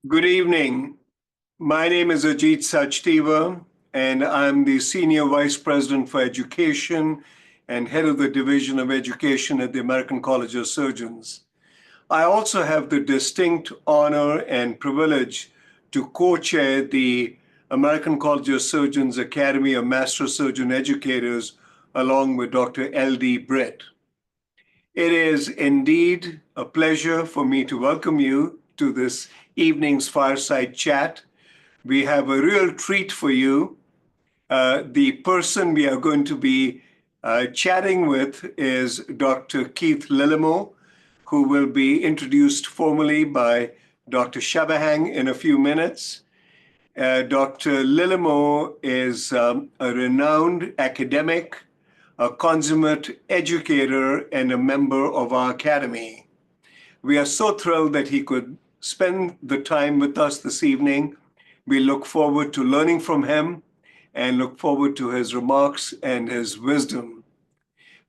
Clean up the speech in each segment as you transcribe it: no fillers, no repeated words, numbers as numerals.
Good evening. My name is Ajit Sachdeva, and I'm the Senior Vice President for Education and Head of the Division of Education at the American College of Surgeons. I also have the distinct honor and privilege to co-chair the American College of Surgeons Academy of Master Surgeon Educators along with Dr. L.D. Britt. It is indeed a pleasure for me to welcome you to this evening's fireside chat. We have a real treat for you. The person we are going to be chatting with is Dr. Keith Lillemoe, who will be introduced formally by Dr. Shabahang in a few minutes. Dr. Lillemoe is a renowned academic, a consummate educator, and a member of our academy. We are so thrilled that he could spend the time with us this evening. We look forward to learning from him and look forward to his remarks and his wisdom.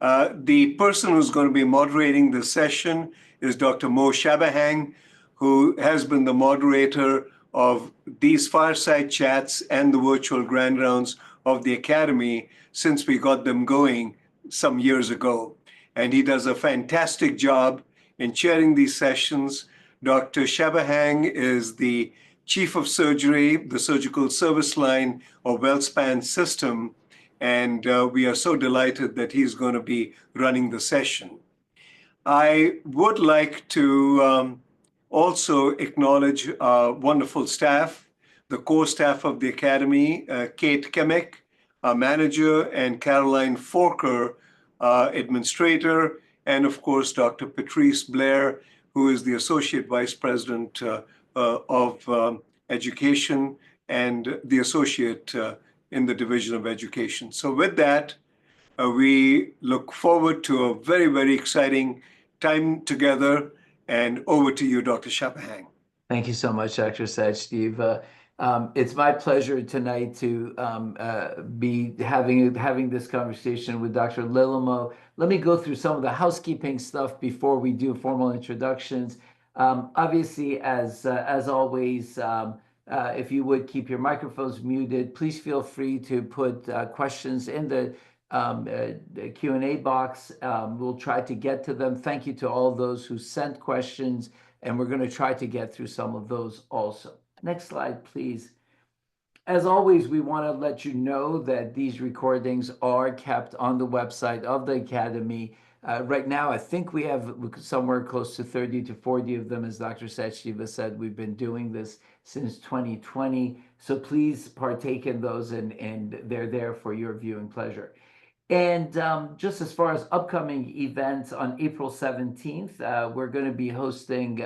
The person who's going to be moderating the session is Dr. Mo Shabahang, who has been the moderator of these fireside chats and the virtual grand rounds of the Academy since we got them going some years ago. And he does a fantastic job in chairing these sessions. Dr. Shabahang is the Chief of Surgery, the Surgical Service Line of WellSpan System, and we are so delighted that he's going to be running the session. I would like to also acknowledge our wonderful staff, the core staff of the Academy, Kate Kemick, our manager, and Caroline Forker, our administrator, and of course, Dr. Patrice Blair, who is the Associate Vice President of Education and the Associate in the Division of Education. So with that, we look forward to a very, very exciting time together. And over to you, Dr. Shabahang. Thank you so much, Dr. Sachdev. It's my pleasure tonight to be having this conversation with Dr. Lillemoe. Let me go through some of the housekeeping stuff before we do formal introductions. Obviously, as always, if you would keep your microphones muted, please feel free to put questions in the Q&A box. We'll try to get to them. Thank you to all those who sent questions, and we're going to try to get through some of those also. Next slide, please. As always, we want to let you know that these recordings are kept on the website of the Academy. Right now, I think we have somewhere close to 30 to 40 of them. As Dr. Sachdeva said, we've been doing this since 2020. So please partake in those, and they're there for your viewing pleasure. And just as far as upcoming events, on April 17th, we're going to be hosting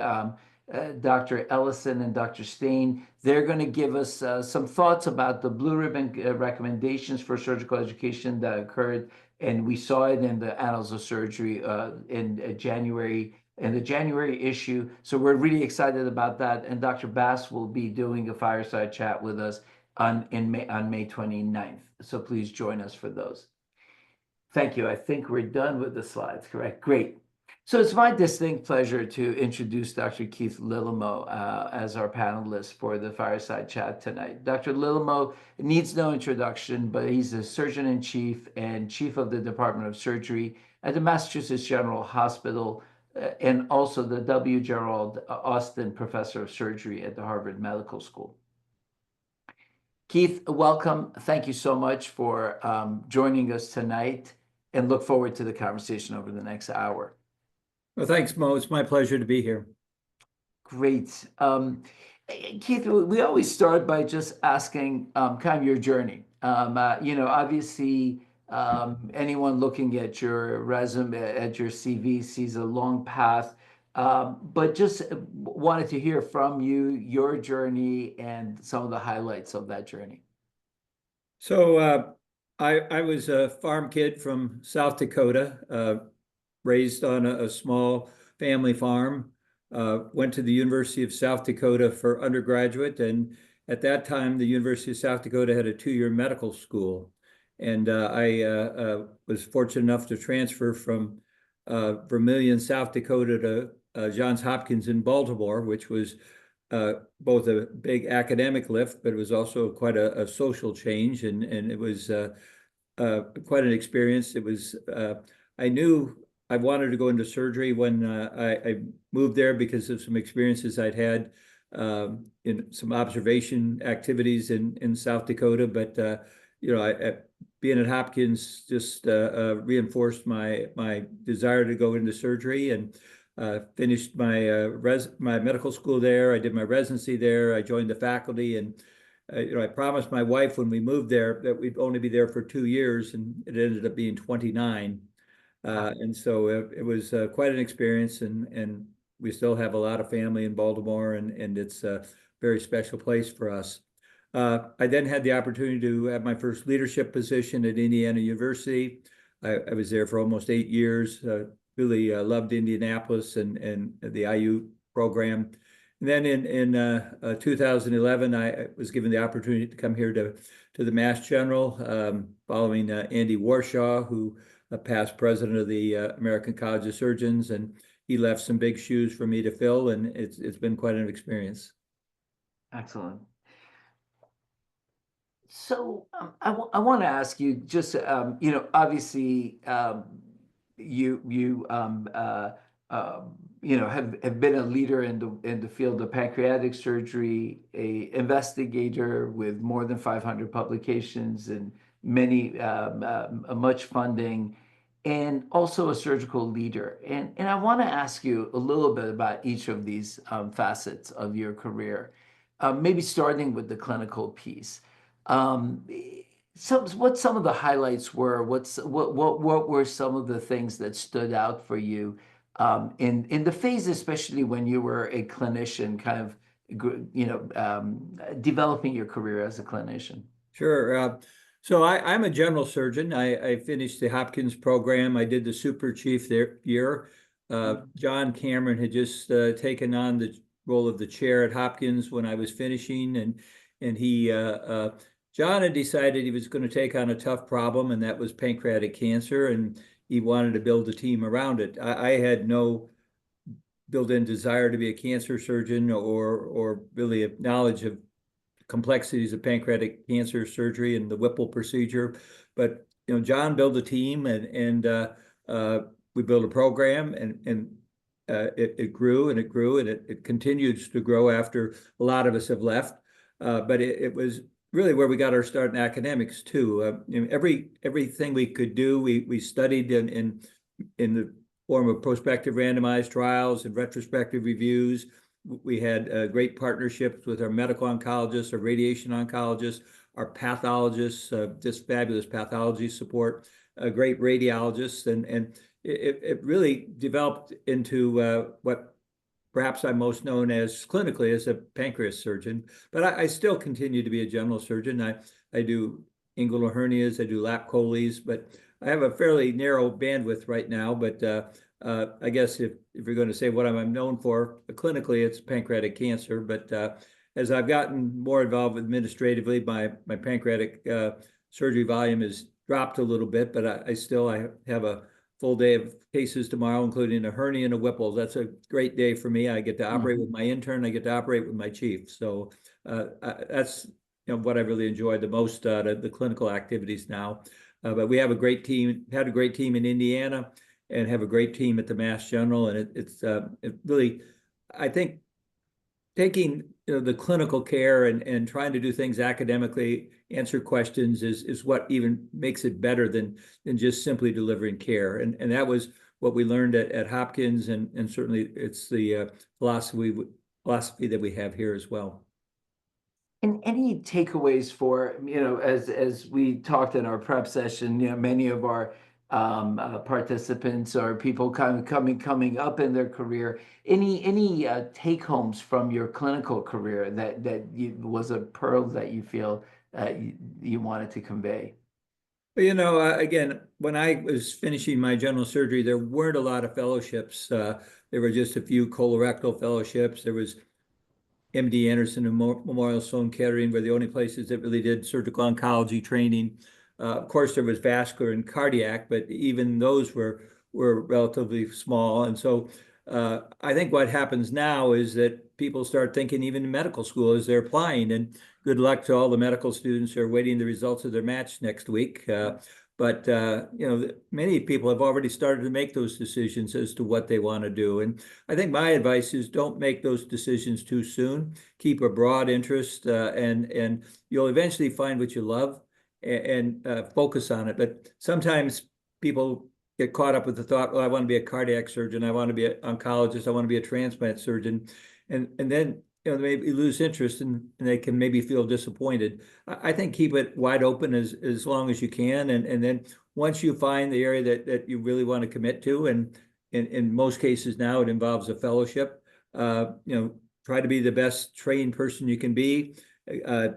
Dr. Ellison and Dr. Stain. They're going to give us some thoughts about the Blue Ribbon recommendations for surgical education that occurred, and we saw it in the Annals of Surgery in the January issue. So we're really excited about that. And Dr. Bass will be doing a fireside chat with us on May 29th. So please join us for those. Thank you. I think we're done with the slides, correct? Great. So it's my distinct pleasure to introduce Dr. Keith Lillemoe as our panelist for the fireside chat tonight. Dr. Lillemoe needs no introduction, but he's the Surgeon-in-Chief and Chief of the Department of Surgery at the Massachusetts General Hospital, and also the W. Gerald Austin Professor of Surgery at the Harvard Medical School. Keith, welcome. Thank you so much for joining us tonight, and look forward to the conversation over the next hour. Well, thanks, Mo. It's my pleasure to be here. Great. Keith, we always start by just asking kind of your journey. Obviously, anyone looking at your resume, at your CV, sees a long path, but just wanted to hear from you, your journey, and some of the highlights of that journey. So I was a farm kid from South Dakota, raised on a small family farm, went to the University of South Dakota for undergraduate. And at that time, the University of South Dakota had a 2-year medical school. And I was fortunate enough to transfer from Vermillion, South Dakota to Johns Hopkins in Baltimore, which was both a big academic lift, but it was also quite a social change, and it was quite an experience. It was I knew I wanted to go into surgery when I moved there because of some experiences I'd had in some observation activities in South Dakota. But you know, being at Hopkins just reinforced my desire to go into surgery, and finished my medical school there. I did my residency there. I joined the faculty, and you know, I promised my wife when we moved there that we'd only be there for 2 years, and it ended up being 29. And so it was quite an experience, and we still have a lot of family in Baltimore, and it's a very special place for us. I then had the opportunity to have my first leadership position at Indiana University. I was there for almost 8 years. Really loved Indianapolis and the IU program. And then in 2011, I was given the opportunity to come here to the Mass General, following Andy Warshaw, who past president of the American College of Surgeons, and he left some big shoes for me to fill, and it's been quite an experience. Excellent. So I want to ask you just, you know, obviously you you know, have been a leader in the field of pancreatic surgery, a investigator with more than 500 publications and many much funding, and also a surgical leader. And I want to ask you a little bit about each of these facets of your career, maybe starting with the clinical piece. What some of the highlights were, what were some of the things that stood out for you in the phase, especially when you were a clinician, kind of, you know, developing your career as a clinician? Sure. So I'm a general surgeon. I finished the Hopkins program. I did the super chief year. John Cameron had just taken on the role of the chair at Hopkins when I was finishing, and he John had decided he was going to take on a tough problem, and that was pancreatic cancer, and he wanted to build a team around it. I had no built-in desire to be a cancer surgeon or really a knowledge of complexities of pancreatic cancer surgery and the Whipple procedure. But you know, John built a team, and we built a program, and it grew and it grew, and it continues to grow after a lot of us have left. But it was really where we got our start in academics too. You know, everything we could do, we studied in the form of prospective randomized trials and retrospective reviews. We had great partnerships with our medical oncologists, our radiation oncologists, our pathologists, just fabulous pathology support, great radiologists, and it really developed into what perhaps I'm most known as clinically as a pancreas surgeon, but I still continue to be a general surgeon. I do inguinal hernias, I do lap choles, but I have a fairly narrow bandwidth right now. But I guess if you're going to say what I'm known for clinically, it's pancreatic cancer. But as I've gotten more involved administratively, my pancreatic surgery volume has dropped a little bit, but I have a full day of cases tomorrow, including a hernia and a Whipple. That's a great day for me. I get to operate with my intern. I get to operate with my chief. So that's, you know, what I really enjoyed the most out of the clinical activities now. But we have a great team, had a great team in Indiana, and have a great team at the Mass General. And it really, I think, taking, you know, the clinical care and trying to do things academically, answer questions is what even makes it better than just simply delivering care. And that was what we learned at Hopkins, and certainly it's the philosophy that we have here as well. And any takeaways for, you know, as we talked in our prep session, you know, many of our participants or people kind of coming up in their career, any take homes from your clinical career that was a pearl that you feel you wanted to convey? You know, again, when I was finishing my general surgery, there weren't a lot of fellowships. There were just a few colorectal fellowships. There was MD Anderson and Memorial Sloan Kettering were the only places that really did surgical oncology training. Of course, there was vascular and cardiac, but even those were relatively small. And so I think what happens now is that people start thinking even in medical school as they're applying, and good luck to all the medical students who are waiting the results of their match next week. But many people have already started to make those decisions as to what they want to do. And I think my advice is don't make those decisions too soon. Keep a broad interest, and you'll eventually find what you love, and focus on it. But sometimes people get caught up with the thought, well, I want to be a cardiac surgeon, I want to be an oncologist, I want to be a transplant surgeon. And then they maybe lose interest, and they can maybe feel disappointed. I think keep it wide open as long as you can. And then once you find the area that you really want to commit to, and in most cases now it involves a fellowship, try to be the best trained person you can be.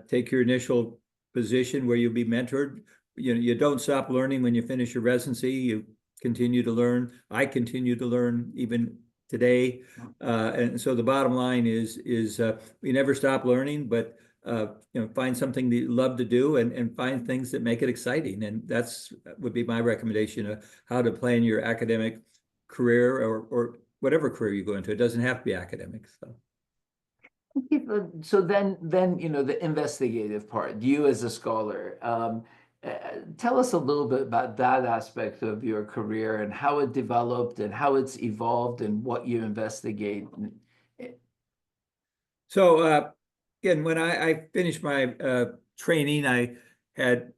Take your initial position where you'll be mentored. You don't stop learning when you finish your residency. You continue to learn. I continue to learn even today. And so the bottom line is we never stop learning, but find something that you love to do, and find things that make it exciting. And would be my recommendation of how to plan your academic career, or whatever career you go into. It doesn't have to be academic. So then the investigative part, you as a scholar, tell us a little bit about that aspect of your career and how it developed and how it's evolved and what you investigate. So again, when I finished my training, I had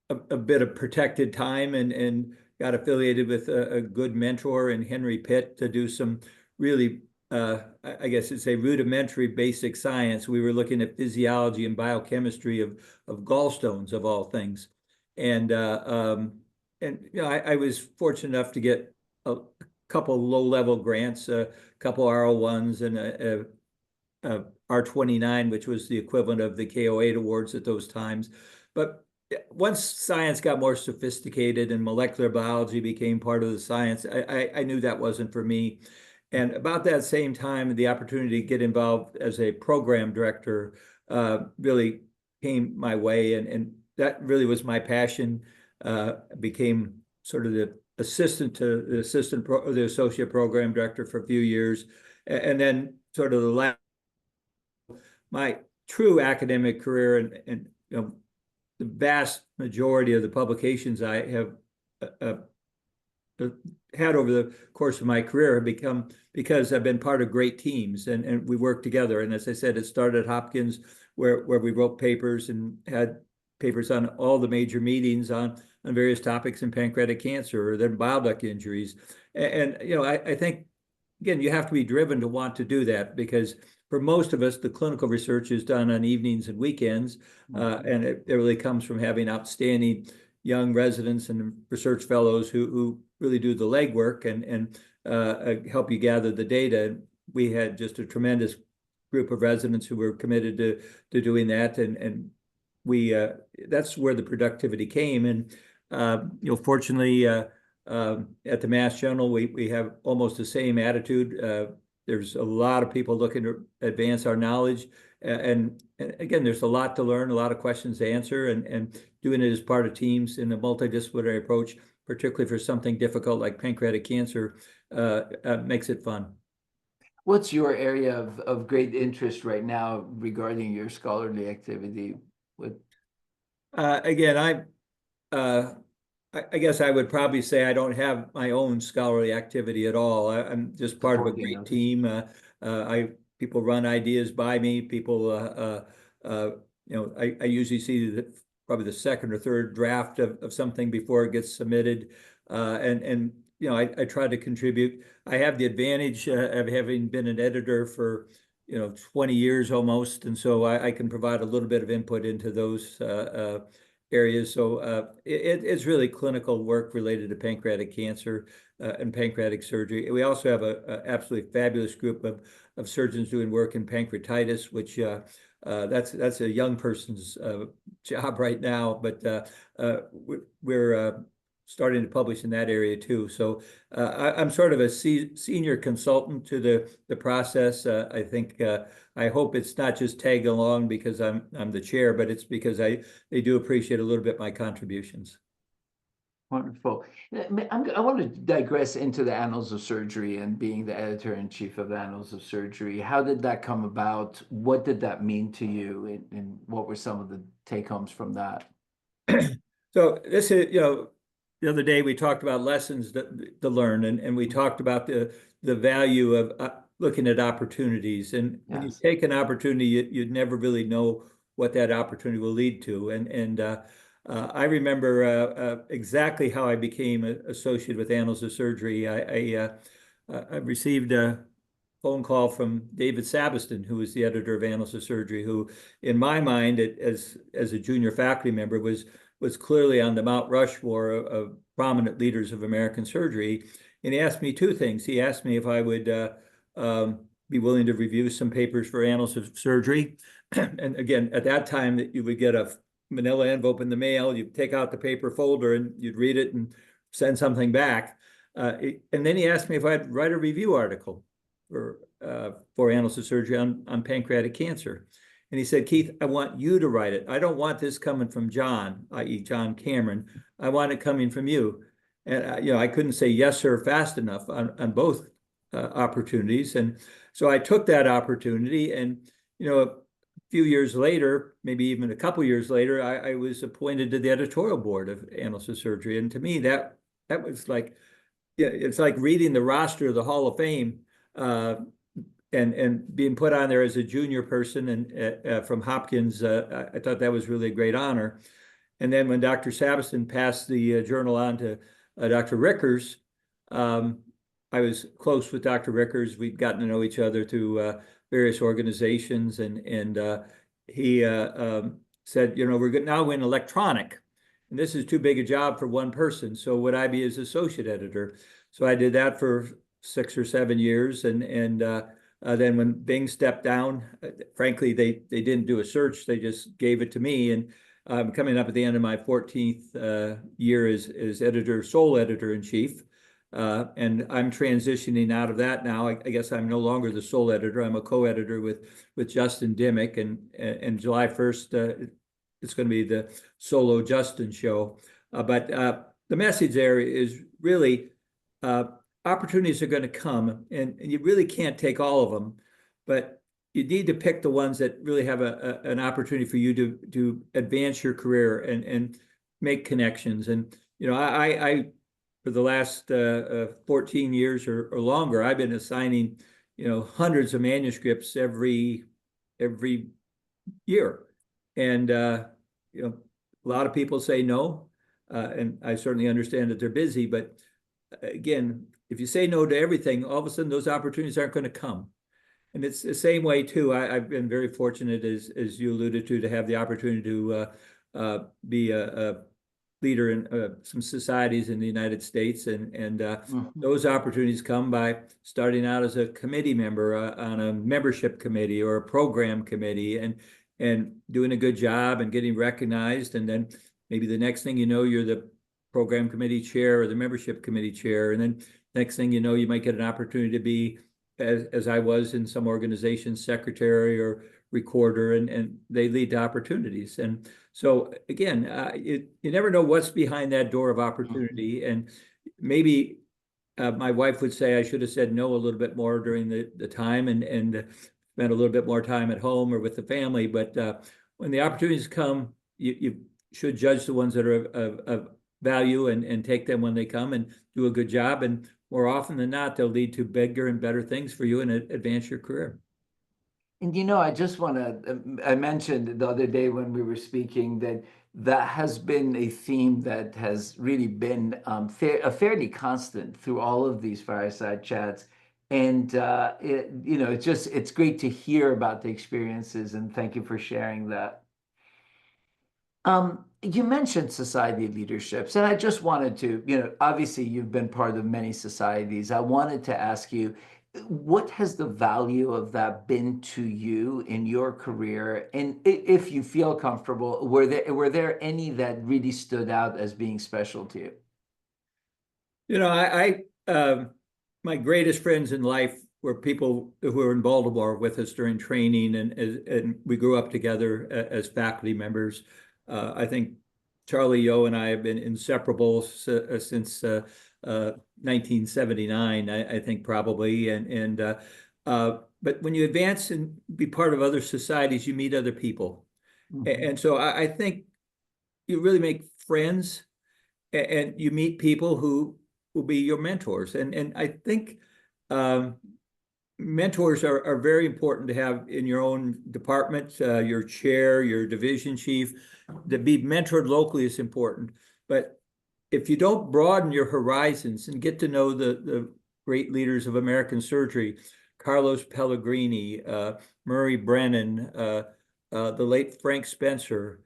a bit of protected time, and got affiliated with a good mentor in Henry Pitt to do some really, I guess it's a rudimentary basic science. We were looking at physiology and biochemistry of gallstones, of all things. And I was fortunate enough to get a couple low-level grants, a couple R01s, and a R29, which was the equivalent of the K08 awards at those times. But once science got more sophisticated and molecular biology became part of the science, I knew that wasn't for me. And about that same time, the opportunity to get involved as a program director really came my way, and that really was my passion. Became sort of the assistant to the associate program director for a few years, and then sort of my true academic career, and the vast majority of the publications I have had over the course of my career have become because I've been part of great teams, and we work together. And as I said, it started at Hopkins, where we wrote papers and had papers on all the major meetings on various topics in pancreatic cancer, or then bile duct injuries. And I think, again, you have to be driven to want to do that, because for most of us, the clinical research is done on evenings and weekends, and it really comes from having outstanding young residents and research fellows who really do the legwork and help you gather the data. We had just a tremendous group of residents who were committed to doing that, and we that's where the productivity came. And fortunately, at the Mass General, we have almost the same attitude. There's a lot of people looking to advance our knowledge, and again, there's a lot to learn, a lot of questions to answer, and doing it as part of teams in a multidisciplinary approach, particularly for something difficult like pancreatic cancer, makes it fun. What's your area of great interest right now regarding your scholarly activity? Again, I guess I would probably say I don't have my own scholarly activity at all. I'm just part of a great team. People run ideas by me. People, I usually see probably the second or third draft of something before it gets submitted, and I try to contribute. I have the advantage of having been an editor for 20 years almost, and so I can provide a little bit of input into those areas. So it's really clinical work related to pancreatic cancer and pancreatic surgery. We also have an absolutely fabulous group of surgeons doing work in pancreatitis, which that's a young person's job right now, but we're starting to publish in that area too. So I'm sort of a senior consultant to the process. I think I hope it's not just tagged along because I'm the chair, but it's because they do appreciate a little bit my contributions. Wonderful. I want to digress into the Annals of Surgery and being the editor-in-chief of the Annals of Surgery. How did that come about? What did that mean to you? And what were some of the take-homes from that? So this is, the other day we talked about lessons to learn, and we talked about the value of looking at opportunities. And when you Yes. take an opportunity, you'd never really know what that opportunity will lead to. And I remember exactly how I became associated with Annals of Surgery. I received a phone call from David Sabiston, who was the editor of Annals of Surgery, who, in my mind, as a junior faculty member, was clearly on the Mount Rushmore of prominent leaders of American surgery. And he asked me two things. He asked me if I would be willing to review some papers for Annals of Surgery. And again, at that time, that you would get a manila envelope in the mail, you'd take out the paper folder and you'd read it and send something back. And then he asked me if I'd write a review article for Annals of Surgery on pancreatic cancer. And he said, Keith, I want you to write it. I don't want this coming from John, i.e. John Cameron. I want it coming from you. And I couldn't say yes, sir, fast enough on both opportunities. And so I took that opportunity, and a few years later, maybe even a couple years later, I was appointed to the editorial board of Annals of Surgery. And to me, that was like, it's like reading the roster of the Hall of Fame. And being put on there as a junior person and from Hopkins, I thought that was really a great honor. And then when Dr. Sabiston passed the journal on to Dr. Rickers, I was close with Dr. Rickers. We'd gotten to know each other through various organizations, and he said, we're now in electronic, and this is too big a job for one person. So would I be his associate editor? So I did that for 6 or 7 years, and then when Bing stepped down, frankly, they didn't do a search. They just gave it to me. And I'm coming up at the end of my 14th year as sole editor-in-chief. And I'm transitioning out of that now. I guess I'm no longer the sole editor. I'm a co-editor with Justin Dimmick. And July 1st, it's going to be the solo Justin show. But the message there is really opportunities are going to come, and you really can't take all of them, but you need to pick the ones that really have an opportunity for you to advance your career and make connections. And I for the last 14 years or longer, I've been assigning hundreds of manuscripts every year, and a lot of people say no, and I certainly understand that they're busy, but again, if you say no to everything, all of a sudden those opportunities aren't going to come. And it's the same way too. I've been very fortunate, as you alluded to have the opportunity to be a leader in some societies in the United States, and those opportunities come by starting out as a committee member on a membership committee or a program committee, and doing a good job and getting recognized, and then maybe the next thing you know, you're the program committee chair or the membership committee chair. And then next thing you know, you might get an opportunity to be, as I was in some organizations, secretary or recorder, and they lead to opportunities. And so again, you never know what's behind that door of opportunity. And maybe my wife would say I should have said no a little bit more during the time and spent a little bit more time at home or with the family. But when the opportunities come, you should judge the ones that are of value and take them when they come and do a good job. And more often than not, they'll lead to bigger and better things for you and advance your career. And I just want to, I mentioned the other day when we were speaking that has been a theme that has really been fairly constant through all of these fireside chats. And it's great to hear about the experiences, and thank you for sharing that. You mentioned society leaderships, and I just wanted to, obviously you've been part of many societies. I wanted to ask you, what has the value of that been to you in your career? And if you feel comfortable, were there any that really stood out as being special to you? My greatest friends in life were people who were in Baltimore with us during training, and we grew up together as faculty members. I think Charlie Yo and I have been inseparable since 1979, I think probably. But when you advance and be part of other societies, you meet other people. And so I think you really make friends and you meet people who will be your mentors. And I think mentors are very important to have in your own department, your chair, your division chief. To be mentored locally is important. But if you don't broaden your horizons and get to know the great leaders of American surgery, Carlos Pellegrini, Murray Brennan, the late Frank Spencer,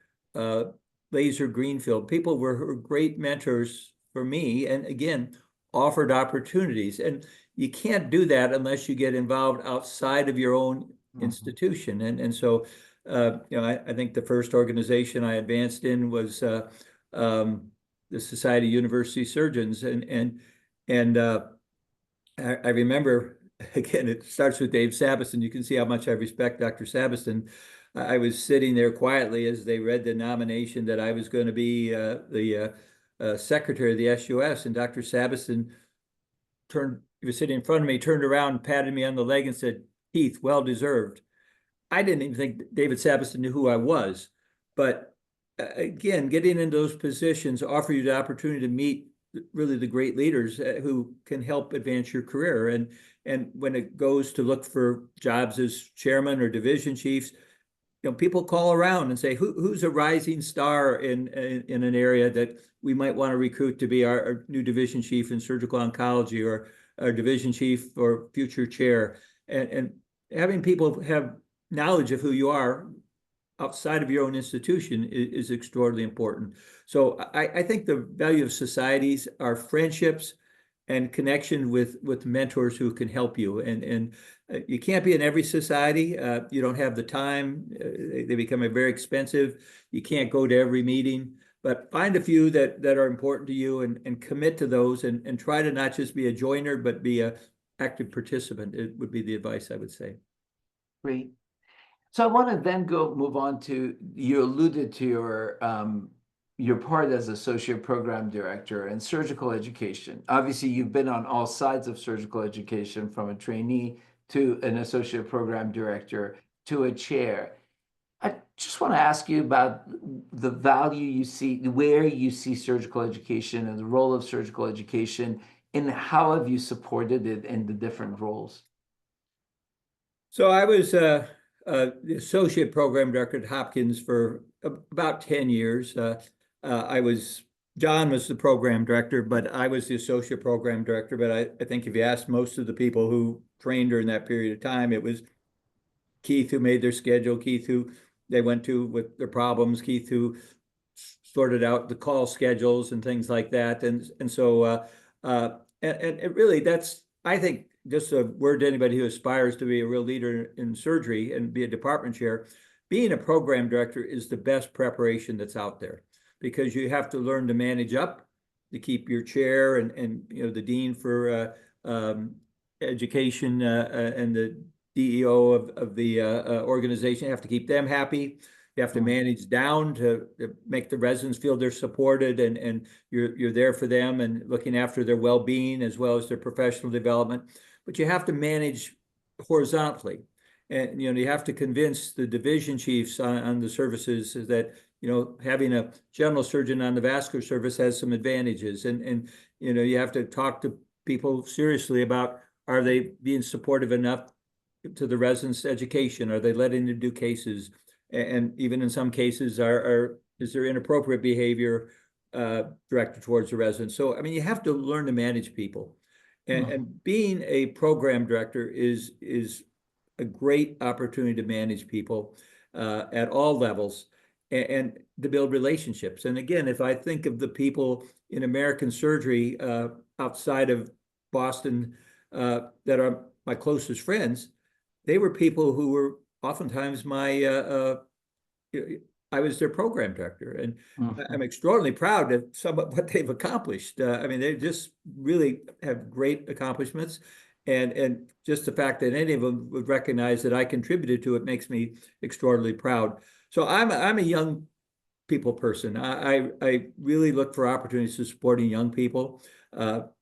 Laser Greenfield, people were great mentors for me, and again, offered opportunities. And you can't do that unless you get involved outside of your own institution. And so, I think the first organization I advanced in was the Society of University Surgeons. And I remember, again, it starts with Dave Sabiston. You can see how much I respect Dr. Sabiston. I was sitting there quietly as they read the nomination that I was going to be the secretary of the SUS, and Dr. Sabiston he was sitting in front of me, turned around, patted me on the leg and said, "Keith, well deserved." I didn't even think David Sabiston knew who I was. But again, getting into those positions offer you the opportunity to meet really the great leaders who can help advance your career. And when it goes to look for jobs as chairman or division chiefs, people call around and say, who's a rising star in an area that we might want to recruit to be our new division chief in surgical oncology, or our division chief or future chair. And having people have knowledge of who you are outside of your own institution is extraordinarily important. So I think the value of societies are friendships and connection with mentors who can help you. And you can't be in every society. You don't have the time. They become very expensive. You can't go to every meeting, but find a few that are important to you and commit to those, and try to not just be a joiner, but be an active participant. It would be the advice I would say. Great. So I want to then move on to, you alluded to your part as associate program director in surgical education. Obviously, you've been on all sides of surgical education, from a trainee to an associate program director to a chair. I just want to ask you about the value you see, where you see surgical education and the role of surgical education, and how have you supported it in the different roles? So I was the associate program director at Hopkins for about 10 years. John was the program director, but I was the associate program director. But I think if you ask most of the people who trained during that period of time, it was Keith who made their schedule, Keith who they went to with their problems, Keith who sorted out the call schedules and things like that. And so it really, that's, I think, just a word to anybody who aspires to be a real leader in surgery and be a department chair. Being a program director is the best preparation that's out there, because you have to learn to manage up to keep your chair and the dean for education and the DEO of the organization. You have to keep them happy. You have to manage down to make the residents feel they're supported, and you're there for them and looking after their well-being as well as their professional development. But you have to manage horizontally, and you have to convince the division chiefs on the services that having a general surgeon on the vascular service has some advantages, and you have to talk to people seriously about, are they being supportive enough to the residents' education? Are they letting them do cases? And even in some cases, is there inappropriate behavior directed towards the residents? So, I mean, you have to learn to manage people. And being a program director is a great opportunity to manage people at all levels and to build relationships. And again, if I think of the people in American surgery outside of Boston that are my closest friends, they were people who were oftentimes I was their program director, and I'm extraordinarily proud of some of what they've accomplished. I mean, they just really have great accomplishments, and just the fact that any of them would recognize that I contributed to it makes me extraordinarily proud. So I'm a young people person. I really look for opportunities to supporting young people,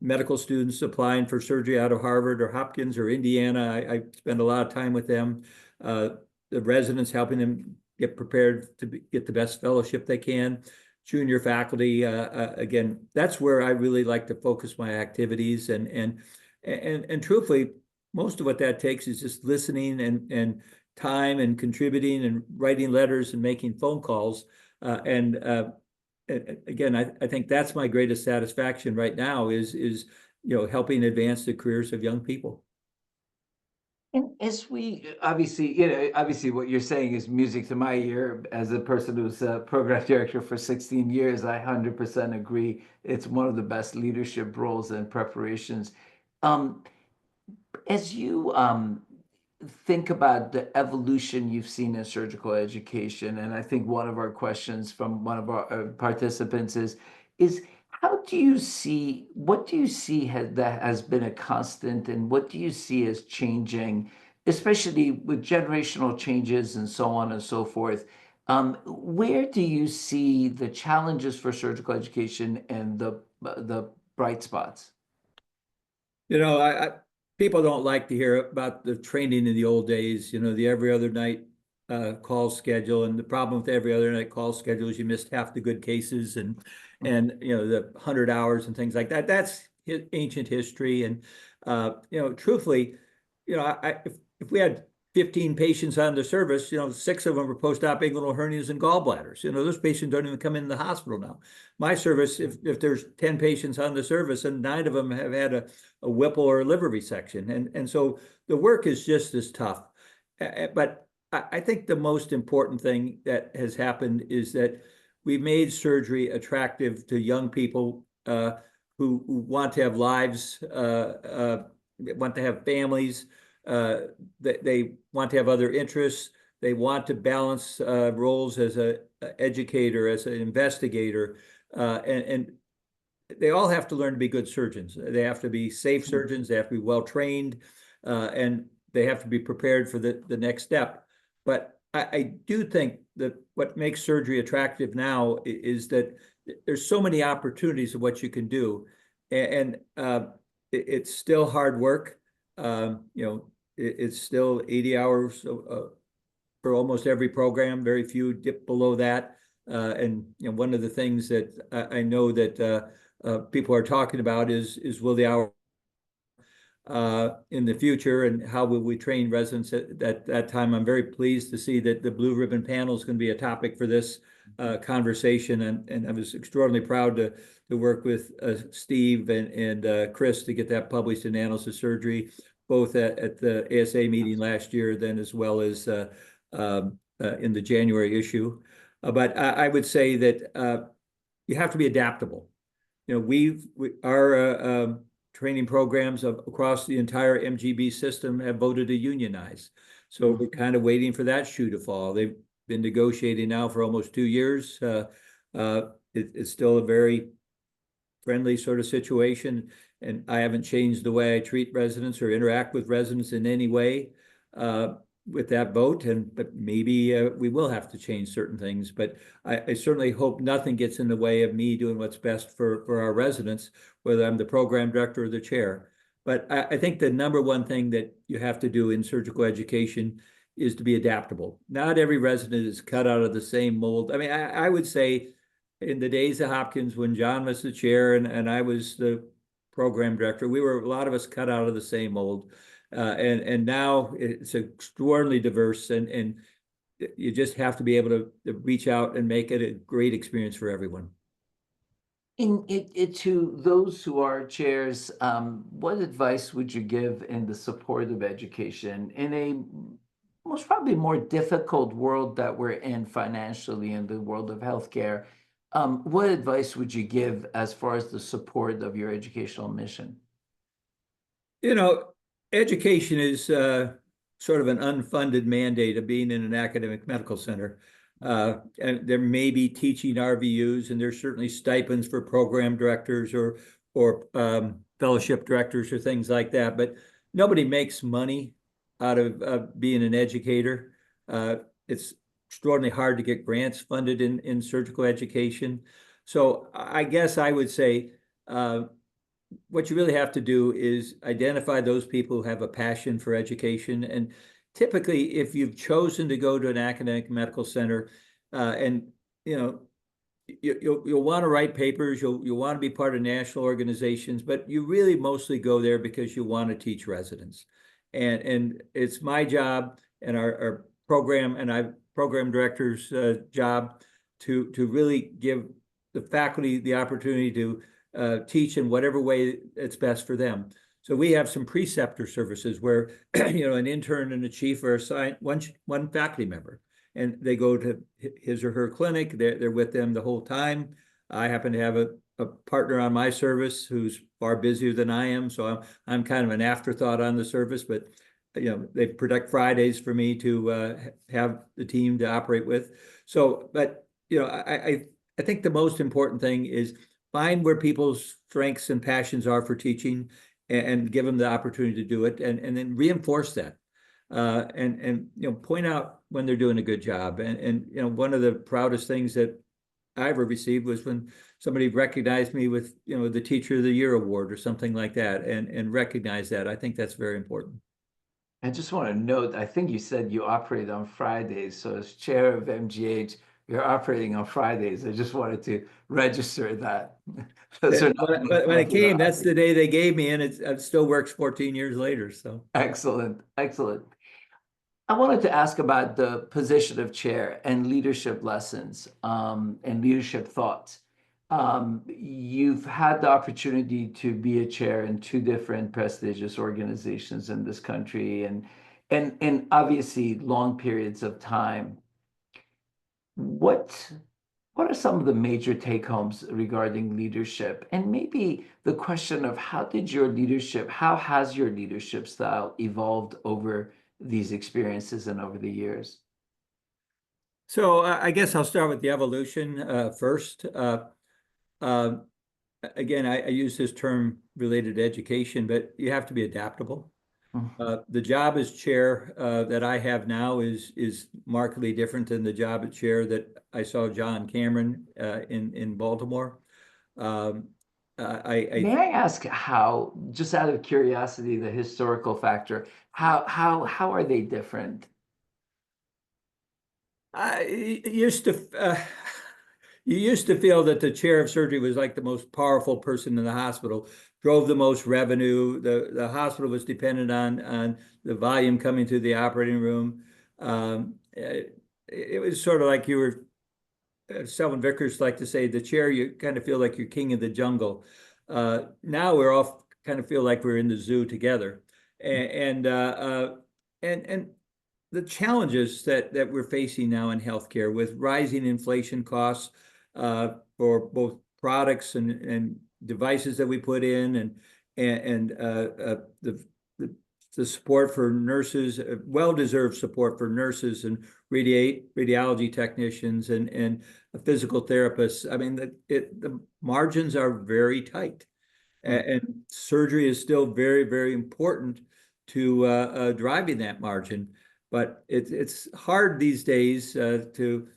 medical students applying for surgery out of Harvard or Hopkins or Indiana. I spend a lot of time with them. The residents, helping them get prepared to get the best fellowship they can. Junior faculty, again, that's where I really like to focus my activities. And truthfully, most of what that takes is just listening and time and contributing and writing letters and making phone calls. Again, I think that's my greatest satisfaction right now is helping advance the careers of young people. And as we obviously what you're saying is music to my ear as a person who's a program director for 16 years. I 100% agree. It's one of the best leadership roles and preparations. As you think about the evolution you've seen in surgical education, and I think one of our questions from one of our participants is what do you see that has been a constant, and what do you see as changing, especially with generational changes and so on and so forth? Where do you see the challenges for surgical education and the bright spots? People don't like to hear about the training in the old days, the every other night call schedule. And the problem with every other night call schedule is you missed half the good cases and the 100 hours and things like that. That's ancient history. And truthfully, if we had 15 patients on the service, 6 of them were post-op inguinal hernias and gallbladders. Those patients don't even come into the hospital now. My service, if there's 10 patients on the service and 9 of them have had a Whipple or a liver resection. And so the work is just as tough. But I think the most important thing that has happened is that we made surgery attractive to young people who want to have lives, want to have families, they want to have other interests. They want to balance roles as an educator, as an investigator, and they all have to learn to be good surgeons. They have to be safe surgeons. They have to be well trained, and they have to be prepared for the next step. But I do think that what makes surgery attractive now is that there's so many opportunities of what you can do, and it's still hard work. It's still 80 hours for almost every program. Very few dip below that. And one of the things that I know that people are talking about is will the hour in the future, and how will we train residents at that time? I'm very pleased to see that the Blue Ribbon Panel is going to be a topic for this conversation, and I was extraordinarily proud to work with Steve and Chris to get that published in Annals of Surgery, both at the ASA meeting last year, then as well as in the January issue. But I would say that you have to be adaptable. Our training programs across the entire MGB system have voted to unionize. So we're kind of waiting for that shoe to fall. They've been negotiating now for almost 2 years. It's still a very friendly sort of situation, and I haven't changed the way I treat residents or interact with residents in any way with that vote. But maybe we will have to change certain things. But I certainly hope nothing gets in the way of me doing what's best for our residents, whether I'm the program director or the chair. But I think the number one thing that you have to do in surgical education is to be adaptable. Not every resident is cut out of the same mold. I mean, I would say in the days of Hopkins, when John was the chair and I was the program director, a lot of us cut out of the same mold. And now it's extraordinarily diverse, and you just have to be able to reach out and make it a great experience for everyone. To those who are chairs, what advice would you give in the support of education in a most probably more difficult world that we're in financially, in the world of healthcare? What advice would you give as far as the support of your educational mission? Education is sort of an unfunded mandate of being in an academic medical center. And there may be teaching RVUs, and there's certainly stipends for program directors or fellowship directors or things like that. But nobody makes money out of being an educator. It's extraordinarily hard to get grants funded in surgical education. So I guess I would say what you really have to do is identify those people who have a passion for education. And typically, if you've chosen to go to an academic medical center, and you'll want to write papers, you'll want to be part of national organizations, but you really mostly go there because you want to teach residents. And it's my job and our program and our program director's job to really give the faculty the opportunity to teach in whatever way it's best for them. So we have some preceptor services where an intern and a chief are assigned one faculty member, and they go to his or her clinic. They're with them the whole time. I happen to have a partner on my service who's far busier than I am, so I'm kind of an afterthought on the service. But they protect Fridays for me to have the team to operate with. So, but I think the most important thing is find where people's strengths and passions are for teaching, and give them the opportunity to do it, and then reinforce that, and point out when they're doing a good job. And one of the proudest things that I ever received was when somebody recognized me with the Teacher of the Year award or something like that, and recognize that. I think that's very important. I just want to note, I think you said you operate on Fridays. So as chair of MGH, you're operating on Fridays. I just wanted to register that. When it came, that's the day they gave me, and it still works 14 years later. So excellent, excellent. I wanted to ask about the position of chair and leadership lessons and leadership thoughts. You've had the opportunity to be a chair in 2 different prestigious organizations in this country, and obviously long periods of time. What are some of the major take-homes regarding leadership? And maybe the question of how has your leadership style evolved over these experiences and over the years? So I guess I'll start with the evolution first. Again, I use this term related to education, but you have to be adaptable. The job as chair that I have now is markedly different than the job as chair that I saw John Cameron in Baltimore. May I ask how, just out of curiosity, the historical factor, how are they different? You used to feel that the chair of surgery was like the most powerful person in the hospital, drove the most revenue. The hospital was dependent on the volume coming through the operating room. It was sort of like you were, Selwyn Vickers liked to say, the chair, you kind of feel like you're king of the jungle. Now we're all kind of feel like we're in the zoo together. And the challenges that we're facing now in healthcare with rising inflation costs for both products and devices that we put in, and the support for nurses, well-deserved support for nurses and radiology technicians and physical therapists. I mean, the margins are very tight, and surgery is still very, very important to driving that margin. But it's hard these days to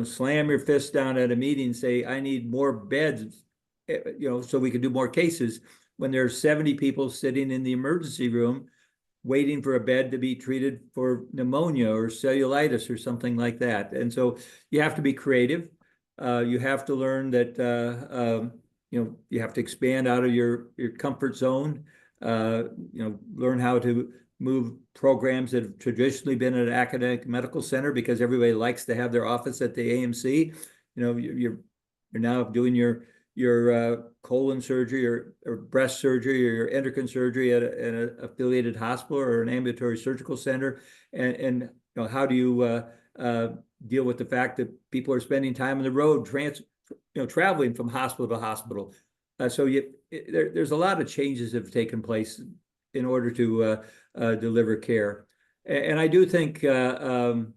slam your fist down at a meeting and say, I need more beds, so we can do more cases, when there are 70 people sitting in the emergency room waiting for a bed to be treated for pneumonia or cellulitis or something like that. And so you have to be creative. You have to learn that you have to expand out of your comfort zone. Learn how to move programs that have traditionally been at an academic medical center, because everybody likes to have their office at the AMC. You're now doing your colon surgery or breast surgery or your endocrine surgery at an affiliated hospital or an ambulatory surgical center. And how do you deal with the fact that people are spending time on the road, traveling from hospital to hospital? So there's a lot of changes that have taken place in order to deliver care. And I do think I'm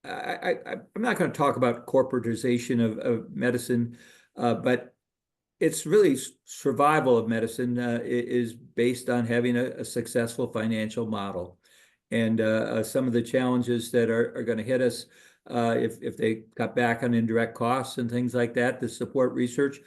not going to talk about corporatization of medicine, but it's really survival of medicine is based on having a successful financial model. And some of the challenges that are going to hit us if they cut back on indirect costs and things like that to support research.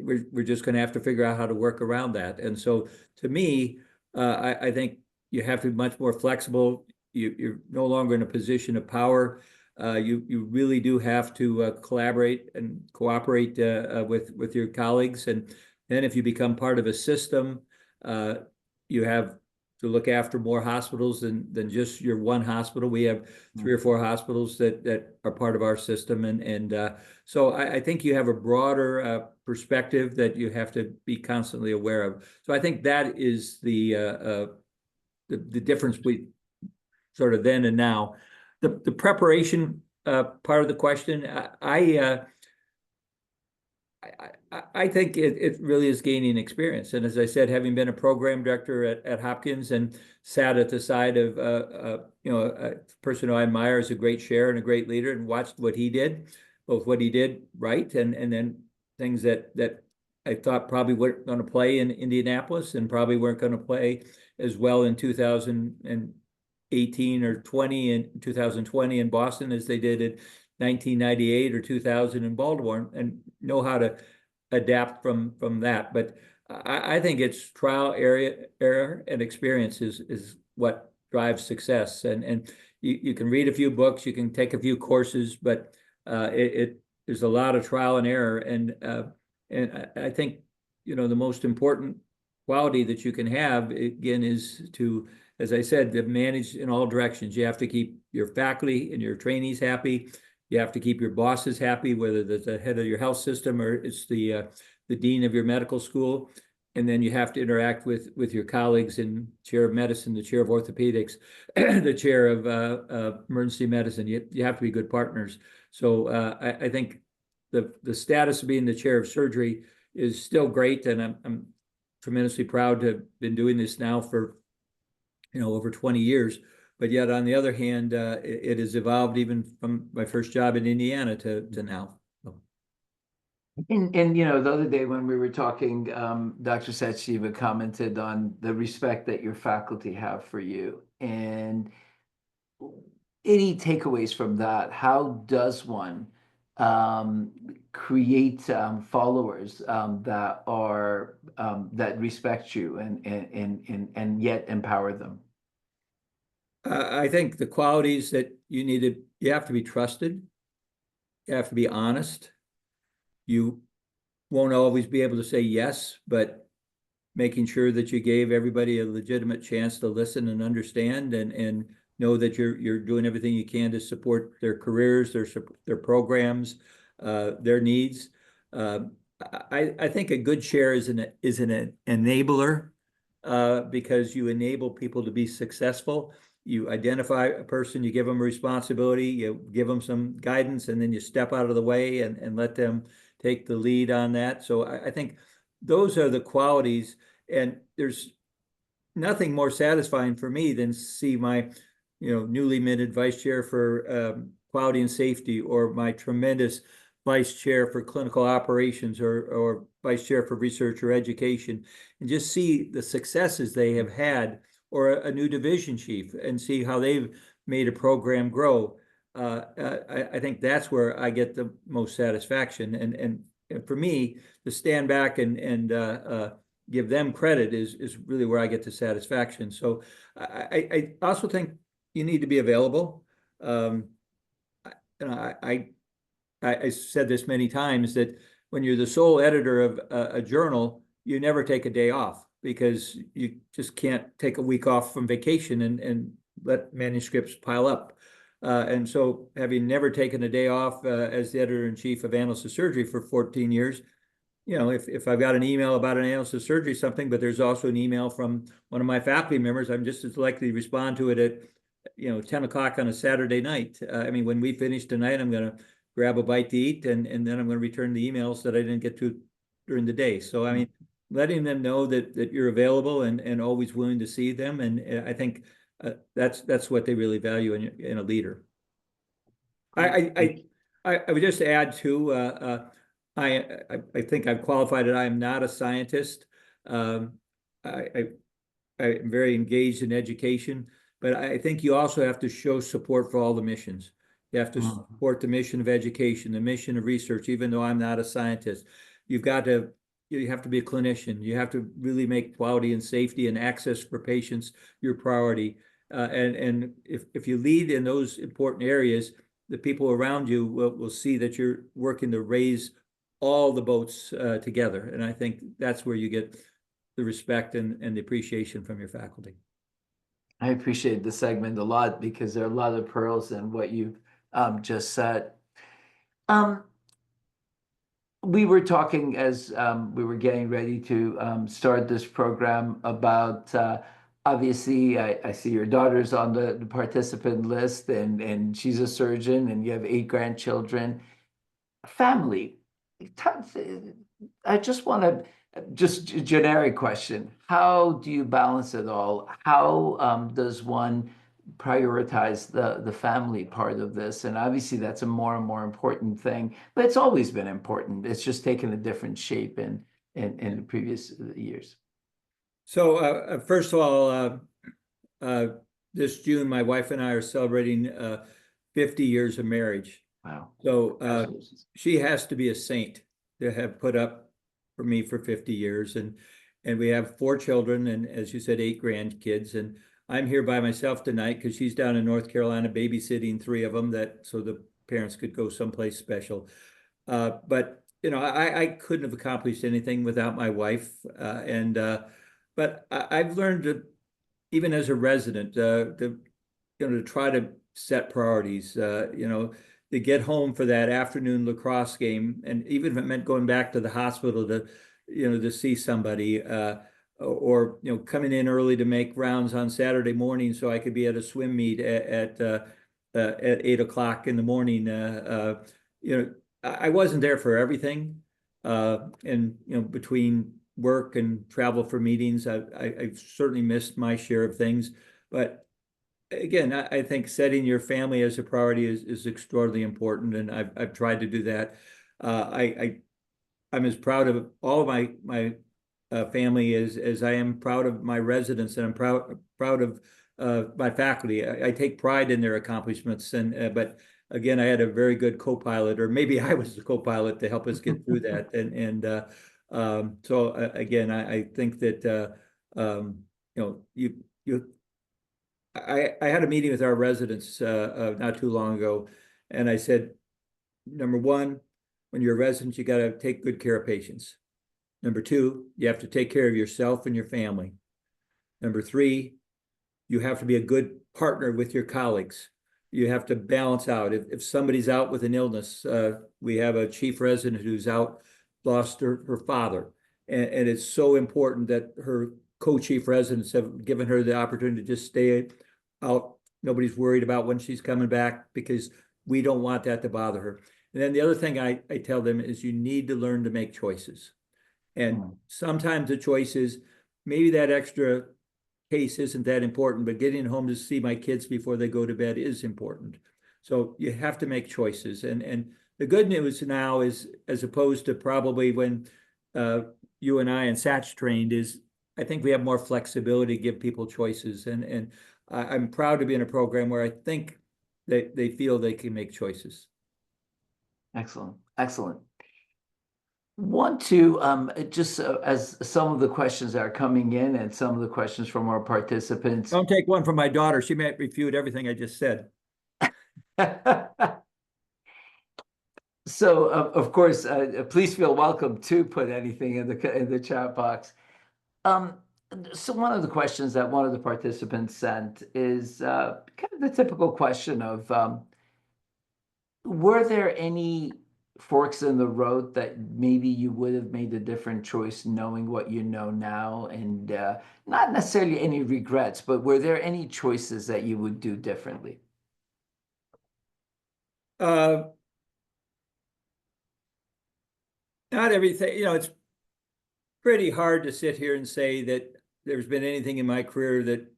We're just going to have to figure out how to work around that. And so to me, I think you have to be much more flexible. You're no longer in a position of power. You really do have to collaborate and cooperate with your colleagues. And then if you become part of a system, you have to look after more hospitals than just your one hospital. We have 3 or 4 hospitals that are part of our system. And so I think you have a broader perspective that you have to be constantly aware of. So I think that is the difference between sort of then and now. The preparation part of the question, I think it really is gaining experience. And as I said, having been a program director at Hopkins and sat at the side of a person who I admire as a great chair and a great leader, and watched what he did, both what he did right and then things that I thought probably weren't going to play in Indianapolis and probably weren't going to play as well in 2018 or 20 in 2020 in Boston as they did in 1998 or 2000 in Baltimore, and know how to adapt from that. But I think it's trial, error, and experience is what drives success. And you can read a few books, you can take a few courses, but there's a lot of trial and error. And I think the most important quality that you can have, again, is to, as I said, to manage in all directions. You have to keep your faculty and your trainees happy. You have to keep your bosses happy, whether that's the head of your health system or it's the dean of your medical school. And then you have to interact with your colleagues in chair of medicine, the chair of orthopedics, the chair of emergency medicine. You have to be good partners. So I think the status of being the chair of surgery is still great, and I'm tremendously proud to have been doing this now for over 20 years. But yet, on the other hand, it has evolved even from my first job in Indiana to now. And the other day when we were talking, Dr. Sachdeva commented on the respect that your faculty have for you. And any takeaways from that? How does one create followers that are that respect you and yet empower them? I think the qualities that you have to be trusted. You have to be honest. You won't always be able to say yes, but making sure that you gave everybody a legitimate chance to listen and understand and know that you're doing everything you can to support their careers, their programs, their needs. I think a good chair is an enabler because you enable people to be successful. You identify a person, you give them a responsibility, you give them some guidance, and then you step out of the way and let them take the lead on that. So I think those are the qualities, and there's nothing more satisfying for me than see my newly minted vice chair for quality and safety, or my tremendous vice chair for clinical operations, or vice chair for research or education, and just see the successes they have had, or a new division chief, and see how they've made a program grow. I think that's where I get the most satisfaction. And for me, to stand back and give them credit is really where I get the satisfaction. So I also think you need to be available. I said this many times, that when you're the sole editor of a journal, you never take a day off, because you just can't take a week off from vacation and let manuscripts pile up. And so, having never taken a day off as the editor-in-chief of Annals of Surgery for 14 years, if I've got an email about an Annals of Surgery something, but there's also an email from one of my faculty members, I'm just as likely to respond to it at 10 o'clock on a Saturday night. When we finish tonight, I'm going to grab a bite to eat, and then I'm going to return the emails that I didn't get to during the day. So letting them know that you're available and always willing to see them, and I think that's what they really value in a leader. I would just add too. I think I've qualified it. I am not a scientist. I'm very engaged in education, but I think you also have to show support for all the missions. You have to Mhm. support the mission of education, the mission of research, even though I'm not a scientist. You've got to, you have to be a clinician. You have to really make quality and safety and access for patients your priority. And if you lead in those important areas, the people around you will see that you're working to raise all the boats together. And I think that's where you get the respect and the appreciation from your faculty. I appreciate the segment a lot because there are a lot of pearls in what you've just said. Um, we were talking as we were getting ready to start this program about obviously I see your daughter's on the participant list and she's a surgeon and you have 8 grandchildren. Family. I just want to just a generic question. How do you balance it all? How does one prioritize the family part of this? And obviously that's a more and more important thing, but it's always been important. It's just taken a different shape in the previous years. So first of all, this June, my wife and I are celebrating 50 years of marriage. Wow. So Congratulations. she has to be a saint to have put up for me for 50 years. And we have 4 children and, as you said, 8 grandkids. And I'm here by myself tonight because she's down in North Carolina babysitting 3 of them so the parents could go someplace special. But you know, I couldn't have accomplished anything without my wife. But I've learned to, even as a resident, to try to set priorities. To get home for that afternoon lacrosse game, and even if it meant going back to the hospital to see somebody, or coming in early to make rounds on Saturday morning so I could be at a swim meet at 8 o'clock in the morning. I wasn't there for everything, and between work and travel for meetings, I've certainly missed my share of things, but again, I think setting your family as a priority is extraordinarily important, and I've tried to do that. I'm as proud of all of my family as I am proud of my residents, and I'm proud of my faculty. I take pride in their accomplishments, and but again, I had a very good co-pilot, or maybe I was the co-pilot to help us get through that, so again, I think that you. I had a meeting with our residents not too long ago, and I said, number one, when you're a resident, you got to take good care of patients. Number two, you have to take care of yourself and your family. Number three, you have to be a good partner with your colleagues. You have to balance out. If somebody's out with an illness, we have a chief resident who's out, lost her father, and it's so important that her co-chief residents have given her the opportunity to just stay out. Nobody's worried about when she's coming back because we don't want that to bother her. And then the other thing I tell them is you need to learn to make choices. And sometimes the choice is maybe that extra case isn't that important, but getting home to see my kids before they go to bed is important. So you have to make choices. And the good news now is, as opposed to probably when you and I and Satch trained, is I think we have more flexibility to give people choices. And I'm proud to be in a program where I think that they feel they can make choices. Excellent. Excellent. Want to just as some of the questions that are coming in and some of the questions from our participants. Don't take one from my daughter. She might refute everything I just said. So of course, please feel welcome to put anything in the chat box. So one of the questions that one of the participants sent is kind of the typical question of were there any forks in the road that maybe you would have made a different choice knowing what you know now, and not necessarily any regrets, but were there any choices that you would do differently? Not everything, it's pretty hard to sit here and say that there's been anything in my career that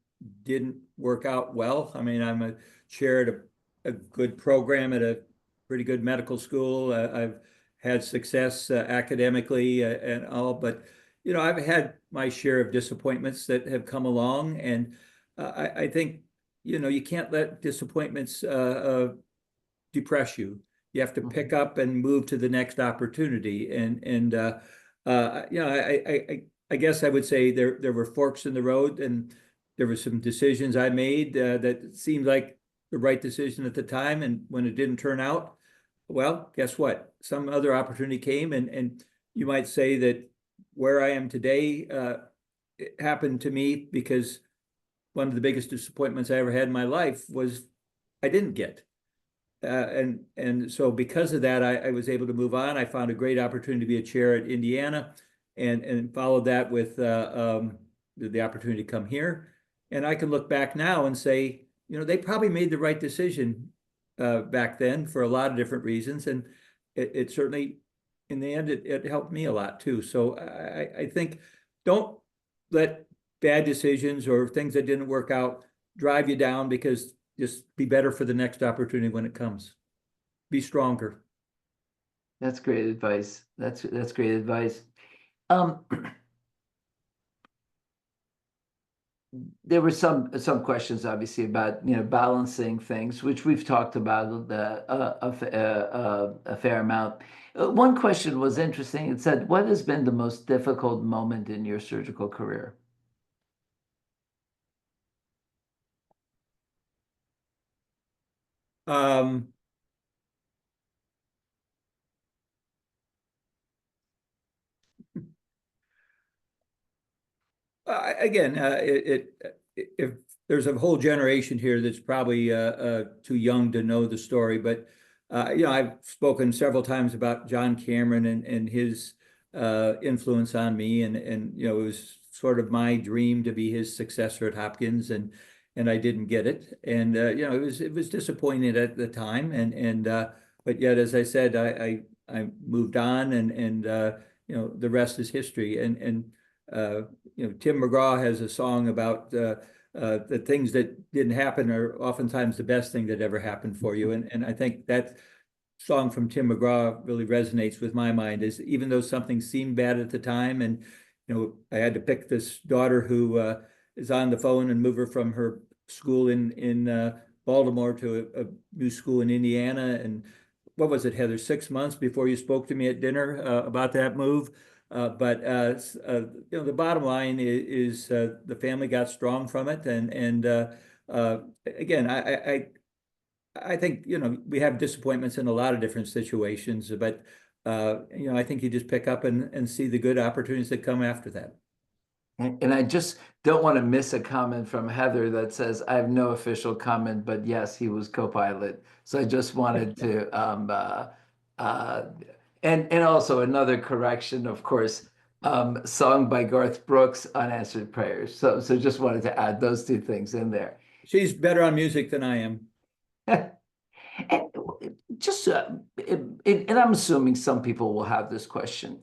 didn't work out well. I mean, I'm a chair at a good program at a pretty good medical school. I've had success academically and all, but I've had my share of disappointments that have come along, and I think you can't let disappointments depress you. You have to pick up and move to the next opportunity. I guess I would say there were forks in the road, and there were some decisions I made that seemed like the right decision at the time. And when it didn't turn out, well, guess what? Some other opportunity came, and you might say that where I am today it happened to me because one of the biggest disappointments I ever had in my life was I didn't get. And so because of that, I was able to move on. I found a great opportunity to be a chair at Indiana, and followed that with the opportunity to come here. And I can look back now and say, they probably made the right decision back then for a lot of different reasons. And it certainly, in the end, it helped me a lot too. So I think don't let bad decisions or things that didn't work out drive you down, because just be better for the next opportunity when it comes. Be stronger. That's great advice. That's great advice. There were some questions, obviously, about balancing things, which we've talked about a fair amount. One question was interesting. It said, "What has been the most difficult moment in your surgical career?" Again, if there's a whole generation here that's probably too young to know the story, but I've spoken several times about John Cameron and his influence on me, and it was sort of my dream to be his successor at Hopkins, and I didn't get it, and it was disappointing at the time, but yet, as I said, I moved on, and the rest is history, and Tim McGraw has a song about the things that didn't happen are oftentimes the best thing that ever happened for you. And I think that song from Tim McGraw really resonates with my mind, is even though something seemed bad at the time, and I had to pick this daughter who is on the phone and move her from her school in Baltimore to a new school in Indiana. And what was it, Heather, 6 months before you spoke to me at dinner about that move? But the bottom line is the family got strong from it, and again, I think we have disappointments in a lot of different situations, but I think you just pick up and see the good opportunities that come after that. And I just don't want to miss a comment from Heather that says, "I have no official comment, but yes, he was co-pilot." So I just wanted to and also another correction, of course, sung by Garth Brooks, "Unanswered Prayers." So just wanted to add those two things in there. She's better on music than I am. And just and I'm assuming some people will have this question.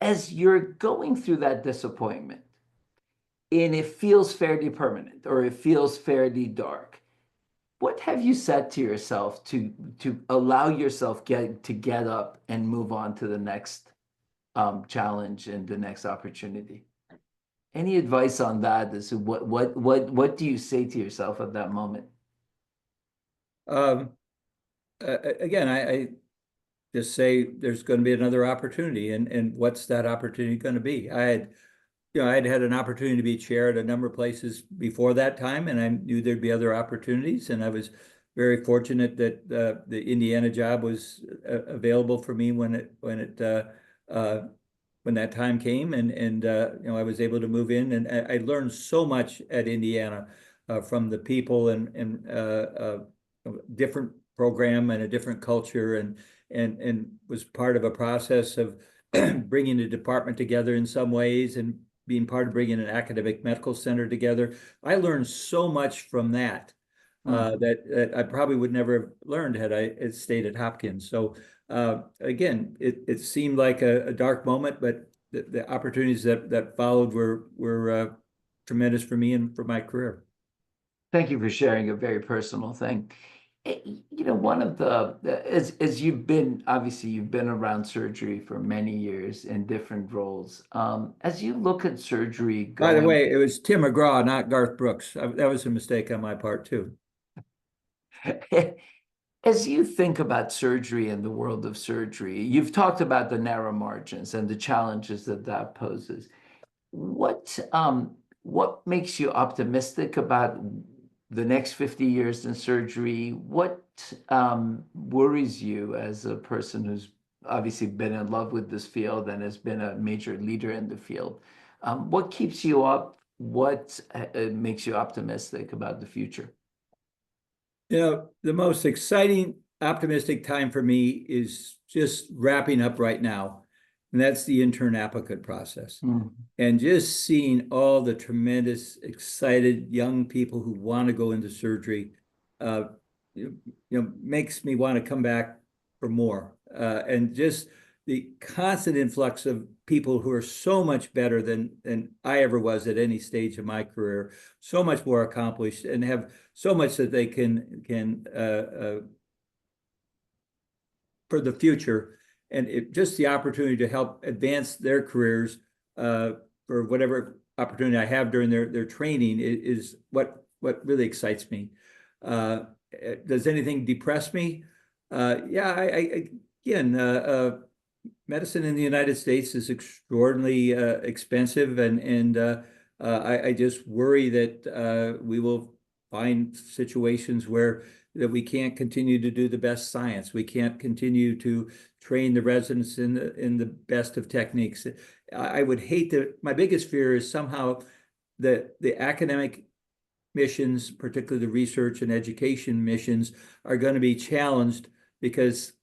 As you're going through that disappointment, and it feels fairly permanent, or it feels fairly dark, what have you said to yourself to allow yourself to get up and move on to the next challenge and the next opportunity? Any advice on that? As to what do you say to yourself at that moment? Again, I just say there's going to be another opportunity, and what's that opportunity going to be? I'd had an opportunity to be chair at a number of places before that time, and I knew there'd be other opportunities, and I was very fortunate that the Indiana job was available for me when that time came, and I was able to move in, and I learned so much at Indiana from the people, and different program and a different culture, and was part of a process of bringing the department together in some ways, and being part of bringing an academic medical center together. I learned so much from that that I probably would never have learned had I stayed at Hopkins. So again, it seemed like a dark moment, but the opportunities that followed were tremendous for me and for my career. Thank you for sharing a very personal thing. One of as you've been around surgery for many years in different roles. As you look at surgery By the way, it was Tim McGraw, not Garth Brooks. That was a mistake on my part too. As you think about surgery and the world of surgery, you've talked about the narrow margins and the challenges that that poses. What makes you optimistic about the next 50 years in surgery? What worries you as a person who's obviously been in love with this field and has been a major leader in the field? What keeps you up? What makes you optimistic about the future? You know, the most exciting, optimistic time for me is just wrapping up right now, and that's the intern applicant process. Mm. And just seeing all the tremendous, excited young people who want to go into surgery, makes me want to come back for more. And just the constant influx of people who are so much better than I ever was at any stage of my career, so much more accomplished, and have so much that they can for the future, and just the opportunity to help advance their careers for whatever opportunity I have during their training is what really excites me. Does anything depress me? Yeah, again, medicine in the United States is extraordinarily expensive, and I just worry that we will find situations where that we can't continue to do the best science. We can't continue to train the residents in the best of techniques. I would hate to. My biggest fear is somehow the academic missions, particularly the research and education missions, are going to be challenged because,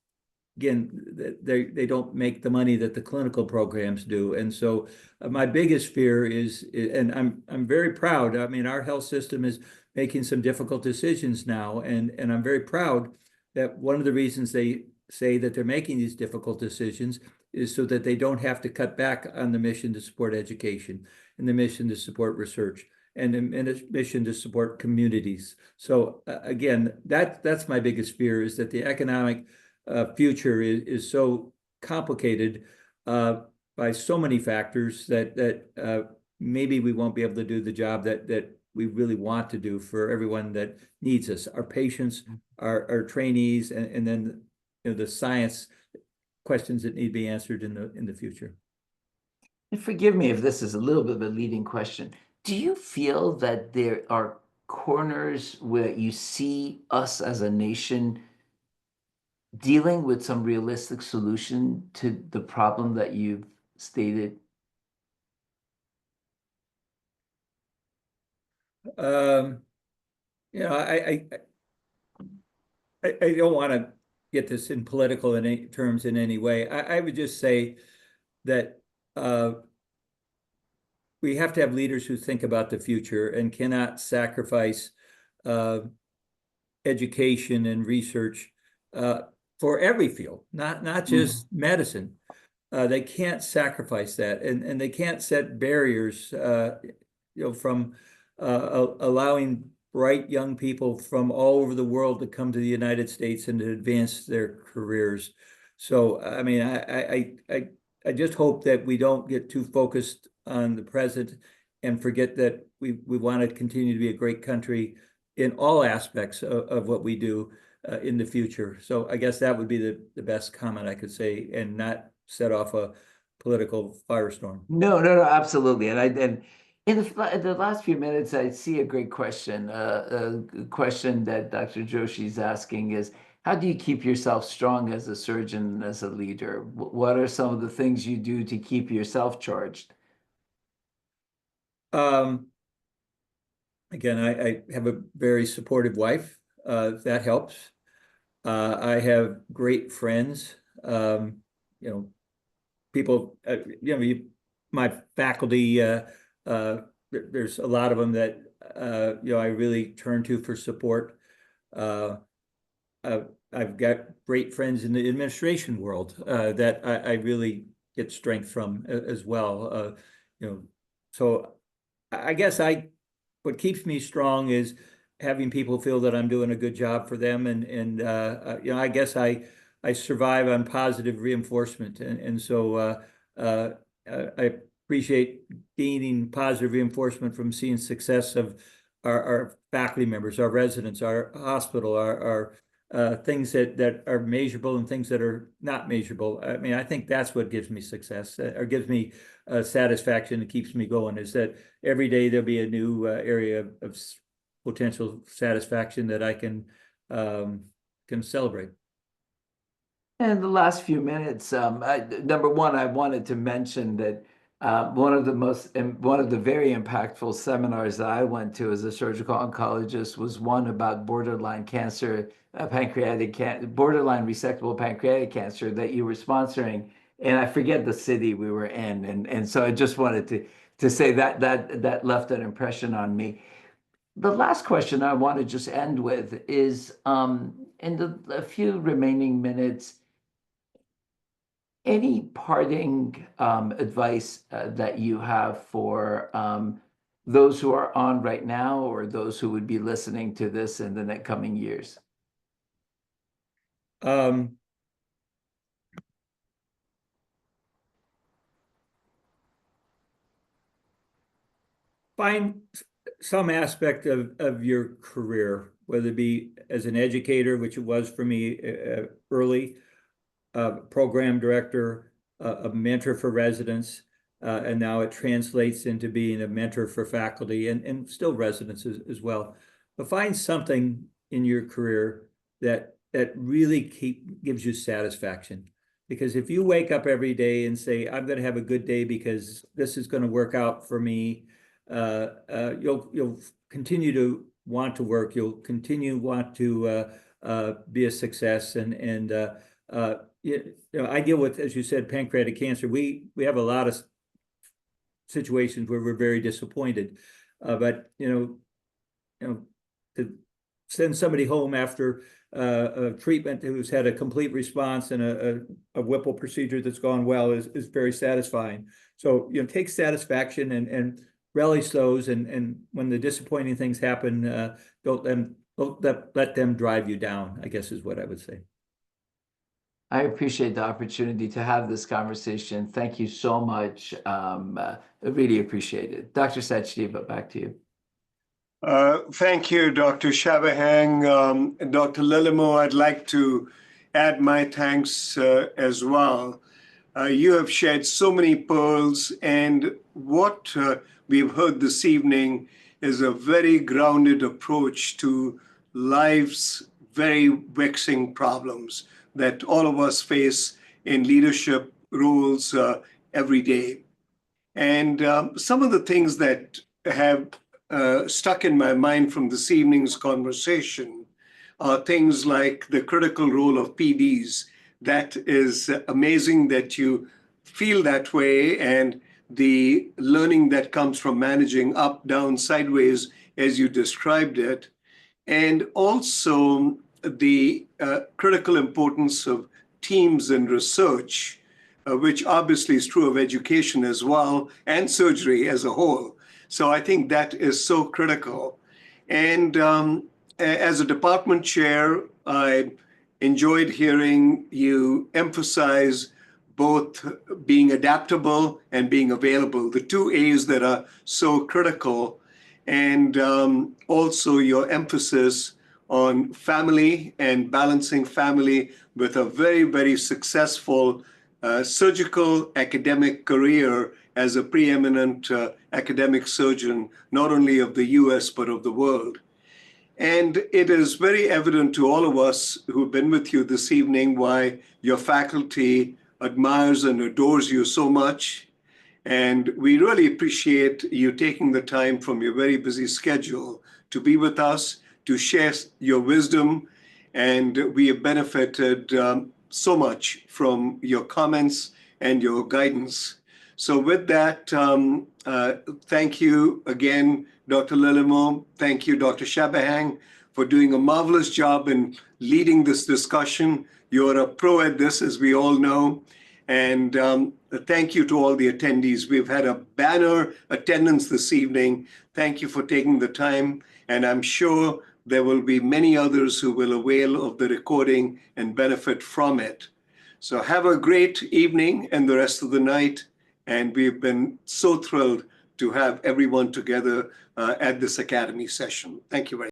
again, they don't make the money that the clinical programs do. And so my biggest fear is, and I'm very proud. I mean, our health system is making some difficult decisions now, and I'm very proud that one of the reasons they say that they're making these difficult decisions is so that they don't have to cut back on the mission to support education and the mission to support research and the mission to support communities. So again, that's my biggest fear, is that the economic future is so complicated by so many factors that maybe we won't be able to do the job that we really want to do for everyone that needs us, our patients, our trainees, and then the science questions that need to be answered in the future. And forgive me if this is a little bit of a leading question. Do you feel that there are corners where you see us as a nation dealing with some realistic solution to the problem that you've stated? You know, I don't want to get this in political terms in any way. I would just say that we have to have leaders who think about the future and cannot sacrifice education and research for every field, not just medicine. They can't sacrifice that, and they can't set barriers, from allowing bright young people from all over the world to come to the United States and to advance their careers. So, I mean, I just hope that we don't get too focused on the present and forget that we want to continue to be a great country in all aspects of what we do in the future. So I guess that would be the best comment I could say, and not set off a political firestorm. No, absolutely. And in the last few minutes, I see a great question. A question that Dr. Joshi is asking is, how do you keep yourself strong as a surgeon, as a leader? What are some of the things you do to keep yourself charged? Again, I have a very supportive wife. That helps. I have great friends. People, my faculty, there's a lot of them that, I really turn to for support. I've got great friends in the administration world that I really get strength from as well. So I guess what keeps me strong is having people feel that I'm doing a good job for them, and I guess I survive on positive reinforcement, and so I appreciate gaining positive reinforcement from seeing success of our faculty members, our residents, our hospital, our things that are measurable and things that are not measurable. I mean, I think that's what gives me success or gives me satisfaction and keeps me going, is that every day there'll be a new area of potential satisfaction that I can celebrate. And the last few minutes, number one, I wanted to mention that one of the very impactful seminars that I went to as a surgical oncologist was one about borderline cancer, borderline resectable pancreatic cancer that you were sponsoring, and I forget the city we were in, and so I just wanted to say that left an impression on me. The last question I want to just end with is, in the few remaining minutes, any parting advice that you have for those who are on right now or those who would be listening to this in the next coming years? Find some aspect of your career, whether it be as an educator, which it was for me early, program director, a mentor for residents, and now it translates into being a mentor for faculty and still residents as well. But find something in your career that really gives you satisfaction. Because if you wake up every day and say, I'm going to have a good day because this is going to work out for me, you'll continue to want to work. You'll continue want to be a success. And I deal with, as you said, pancreatic cancer. We have a lot of situations where we're very disappointed, but to send somebody home after a treatment who's had a complete response and a Whipple procedure that's gone well is very satisfying. So take satisfaction and relish those, and when the disappointing things happen, don't let them drive you down, I guess is what I would say. I appreciate the opportunity to have this conversation. Thank you so much. I really appreciate it. Dr. Sachdeva, back to you. Thank you, Dr. Shabahang. Dr. Lillemoe, I'd like to add my thanks as well. You have shared so many pearls, and what we've heard this evening is a very grounded approach to life's very vexing problems that all of us face in leadership roles every day. And some of the things that have stuck in my mind from this evening's conversation are things like the critical role of PDs. That is amazing that you feel that way, and the learning that comes from managing up, down, sideways, as you described it, and also the critical importance of teams and research, which obviously is true of education as well, and surgery as a whole. So I think that is so critical. And as a department chair, I enjoyed hearing you emphasize both being adaptable and being available, the two A's that are so critical, and also your emphasis on family and balancing family with a very, very successful surgical academic career as a preeminent academic surgeon, not only of the US, but of the world. And it is very evident to all of us who've been with you this evening why your faculty admires and adores you so much. And we really appreciate you taking the time from your very busy schedule to be with us, to share your wisdom. And we have benefited so much from your comments and your guidance. So with that, thank you again, Dr. Lillemoe. Thank you, Dr. Shabahang, for doing a marvelous job in leading this discussion. You're a pro at this, as we all know. And thank you to all the attendees. We've had a banner attendance this evening. Thank you for taking the time. And I'm sure there will be many others who will avail of the recording and benefit from it. So have a great evening and the rest of the night. And we've been so thrilled to have everyone together at this Academy session. Thank you very much.